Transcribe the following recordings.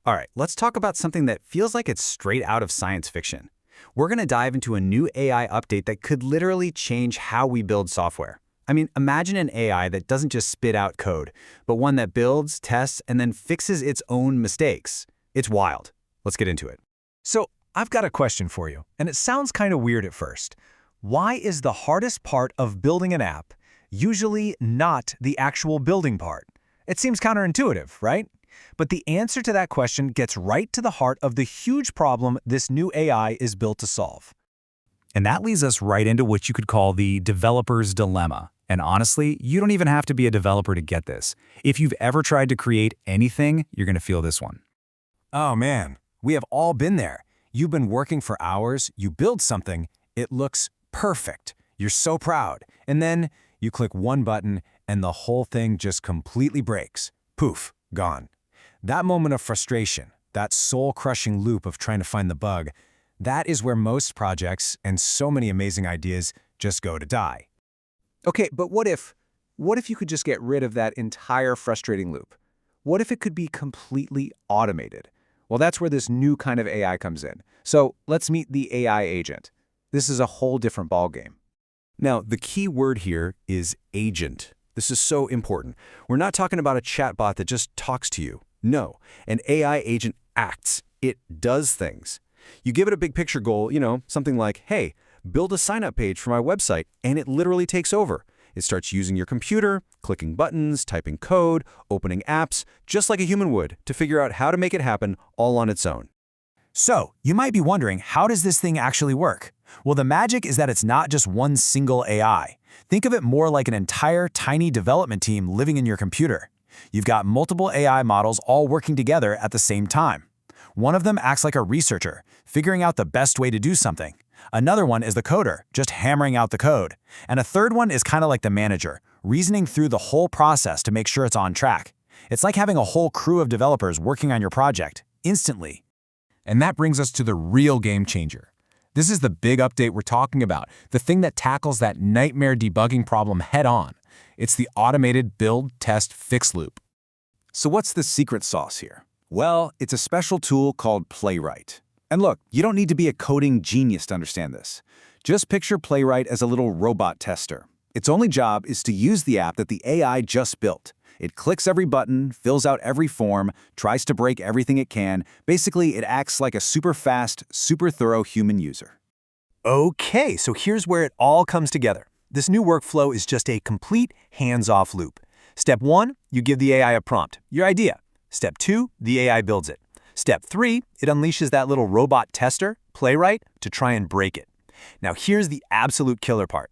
All right, let's talk about something that feels like it's straight out of science fiction. We're going to dive into a new AI update that could literally change how we build software. I mean, imagine an AI that doesn't just spit out code, but one that builds, tests, and then fixes its own mistakes. It's wild. Let's get into it. So, I've got a question for you, and it sounds kind of weird at first. Why is the hardest part of building an app usually not the actual building part? It seems counterintuitive, right? But the answer to that question gets right to the heart of the huge problem this new AI is built to solve. And that leads us right into what you could call the developer's dilemma. And honestly, you don't even have to be a developer to get this. If you've ever tried to create anything, you're going to feel this one. Oh man, we have all been there. You've been working for hours, you build something, it looks perfect. You're so proud. And then you click one button and the whole thing just completely breaks. Poof, gone. That moment of frustration, that soul-crushing loop of trying to find the bug, that is where most projects and so many amazing ideas just go to die. Okay, but what if you could just get rid of that entire frustrating loop? What if it could be completely automated? Well, that's where this new kind of AI comes in. So let's meet the AI agent. This is a whole different ballgame. Now, the key word here is agent. This is so important. We're not talking about a chatbot that just talks to you. No, an AI agent acts. It does things. You give it a big picture goal, something like, hey, build a sign-up page for my website, and it literally takes over. It starts using your computer, clicking buttons, typing code, opening apps, just like a human would, to figure out how to make it happen all on its own. So, you might be wondering, how does this thing actually work? Well, the magic is that it's not just one single AI. Think of it more like an entire tiny development team living in your computer. You've got multiple AI models all working together at the same time. One of them acts like a researcher, figuring out the best way to do something. Another one is the coder, just hammering out the code. And a third one is kind of like the manager, reasoning through the whole process to make sure it's on track. It's like having a whole crew of developers working on your project, instantly. And that brings us to the real game changer. This is the big update we're talking about, the thing that tackles that nightmare debugging problem head on. It's the automated build, test, fix loop. So what's the secret sauce here? Well, it's a special tool called Playwright. And look, you don't need to be a coding genius to understand this. Just picture Playwright as a little robot tester. Its only job is to use the app that the AI just built. It clicks every button, fills out every form, tries to break everything it can. Basically, it acts like a super fast, super thorough human user. Okay, so here's where it all comes together. This new workflow is just a complete hands-off loop. Step 1, you give the AI a prompt, your idea. Step 2, the AI builds it. Step 3, it unleashes that little robot tester, Playwright, to try and break it. Now here's the absolute killer part.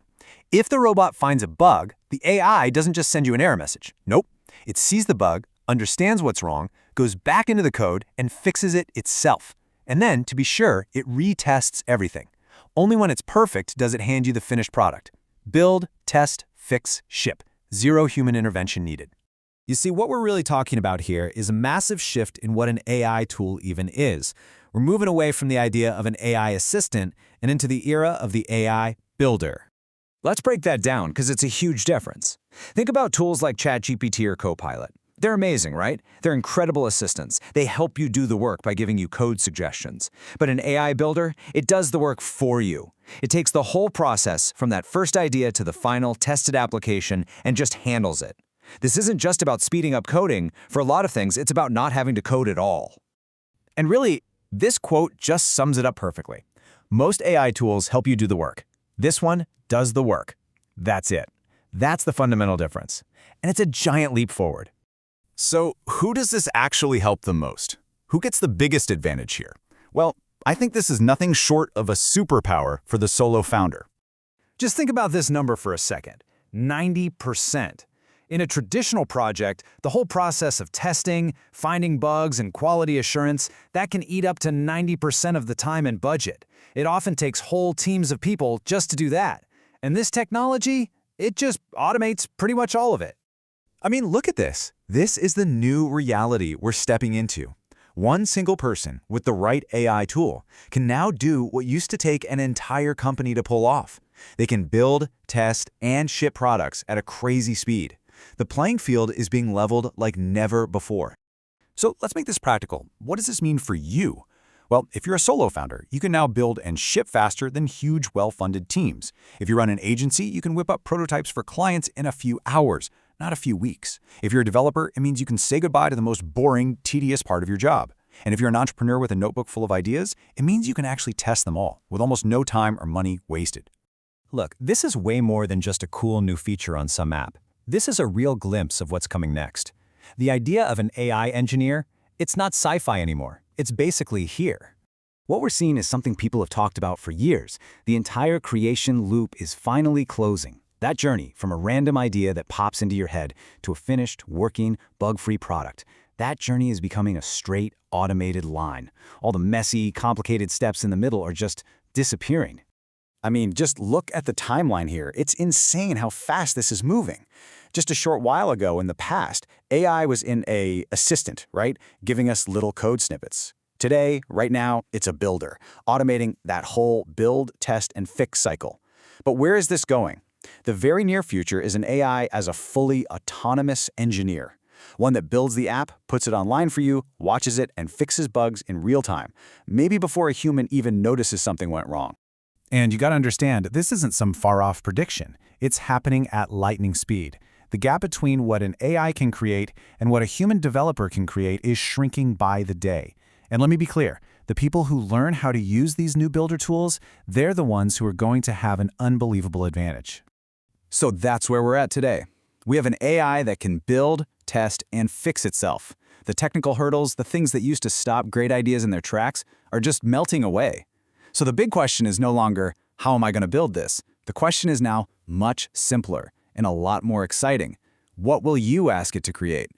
If the robot finds a bug, the AI doesn't just send you an error message. Nope. It sees the bug, understands what's wrong, goes back into the code, and fixes it itself. And then, to be sure, it retests everything. Only when it's perfect does it hand you the finished product. Build, test, fix, ship. Zero human intervention needed. You see, what we're really talking about here is a massive shift in what an AI tool even is. We're moving away from the idea of an AI assistant and into the era of the AI builder. Let's break that down because it's a huge difference. Think about tools like ChatGPT or Copilot. They're amazing, right? They're incredible assistants. They help you do the work by giving you code suggestions. But an AI builder, it does the work for you. It takes the whole process from that first idea to the final tested application and just handles it. This isn't just about speeding up coding. For a lot of things, it's about not having to code at all. And really, this quote just sums it up perfectly. Most AI tools help you do the work. This one does the work. That's it. That's the fundamental difference. And it's a giant leap forward. So, who does this actually help the most? Who gets the biggest advantage here? Well, I think this is nothing short of a superpower for the solo founder. Just think about this number for a second. 90%. In a traditional project, the whole process of testing, finding bugs, and quality assurance, that can eat up to 90% of the time and budget. It often takes whole teams of people just to do that. And this technology, it just automates pretty much all of it. I mean, look at this. This is the new reality we're stepping into. One single person with the right AI tool can now do what used to take an entire company to pull off. They can build, test, and ship products at a crazy speed. The playing field is being leveled like never before. So let's make this practical. What does this mean for you? Well, if you're a solo founder, you can now build and ship faster than huge, well-funded teams. If you run an agency, you can whip up prototypes for clients in a few hours, not a few weeks. If you're a developer, it means you can say goodbye to the most boring, tedious part of your job. And if you're an entrepreneur with a notebook full of ideas, it means you can actually test them all, with almost no time or money wasted. Look, this is way more than just a cool new feature on some app. This is a real glimpse of what's coming next. The idea of an AI engineer, it's not sci-fi anymore. It's basically here. What we're seeing is something people have talked about for years. The entire creation loop is finally closing. That journey from a random idea that pops into your head to a finished, working, bug-free product, that journey is becoming a straight, automated line. All the messy, complicated steps in the middle are just disappearing. I mean, just look at the timeline here. It's insane how fast this is moving. Just a short while ago in the past, AI was in an assistant, right? Giving us little code snippets. Today, right now, it's a builder, automating that whole build, test, and fix cycle. But where is this going? The very near future is an AI as a fully autonomous engineer. One that builds the app, puts it online for you, watches it, and fixes bugs in real time, maybe before a human even notices something went wrong. And you got to understand, this isn't some far-off prediction. It's happening at lightning speed. The gap between what an AI can create and what a human developer can create is shrinking by the day. And let me be clear, the people who learn how to use these new builder tools, they're the ones who are going to have an unbelievable advantage. So that's where we're at today. We have an AI that can build, test, and fix itself. The technical hurdles, the things that used to stop great ideas in their tracks, are just melting away. So the big question is no longer, how am I going to build this? The question is now much simpler and a lot more exciting. What will you ask it to create?